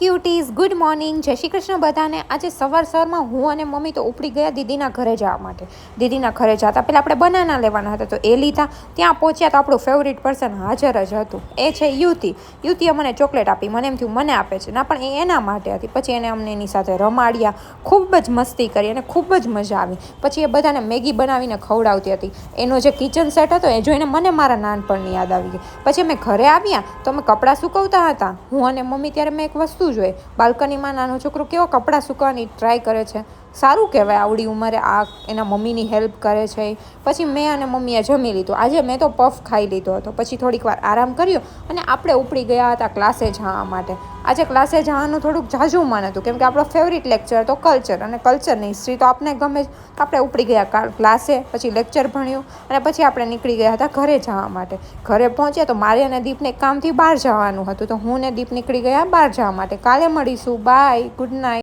ક્યુટીઝ, good morning, જય શ્રી કૃષ્ણ બધાને. આજે સવારમાં હું અને મમ્મી તો ઉપડી ગયા દીદીના ઘરે જવા માટે. દીદીના ઘરે જતા પહેલાં આપણે બનાના લેવાના હતા તો એ લીધા. ત્યાં પહોંચ્યા તો આપણું ફેવરિટ પર્સન હાજર જ હતું. એ છે યુતિ. યુતિએ મને ચોકલેટ આપી. મને એમ થયું મને આપે છે ના, પણ એ એના માટે હતી. પછી એને અમને એની સાથે રમાડ્યા, ખૂબ જ મસ્તી કરી અને ખૂબ જ મજા આવી. પછી એ બધાને મેગી બનાવીને ખવડાવતી હતી. એનો જે કિચન સેટ હતો એ જોઈને મને મારા નાનપણની યાદ આવી ગઈ. પછી અમે ઘરે આવ્યા તો અમે કપડાં સુકવતા હતા હું અને મમ્મી. ત્યારે મેં એક વસ્તુ જોઈ, બાલ્કનીમાં નાનો છોકરો કેવો કપડાં સુકવવાની ટ્રાય કરે છે. સારું કહેવાય, આવડી ઉંમરે આ એના મમ્મીની હેલ્પ કરે છે. પછી મેં અને મમ્મીએ જમી લીધું. આજે મેં તો પફ ખાઈ લીધો હતો. પછી થોડીક વાર આરામ કર્યો અને આપણે ઉપડી ગયા હતા ક્લાસે જવા માટે. આજે ક્લાસે જવાનું થોડુંક ઝાઝું મન હતું કેમ કે આપણો ફેવરિટ લેક્ચર હતો કલ્ચર, અને કલ્ચરની હિસ્ટ્રી તો આપણે ગમે. આપણે ઉપડી ગયા ક્લાસે, પછી લેક્ચર ભણ્યું અને પછી આપણે નીકળી ગયા હતા ઘરે જવા માટે. ઘરે પહોંચ્યા તો મારે અને દીપને કામથી બહાર જવાનું હતું તો હું ને દીપ નીકળી ગયા બહાર જવા માટે. કાલે મળીશું. Bye, good night.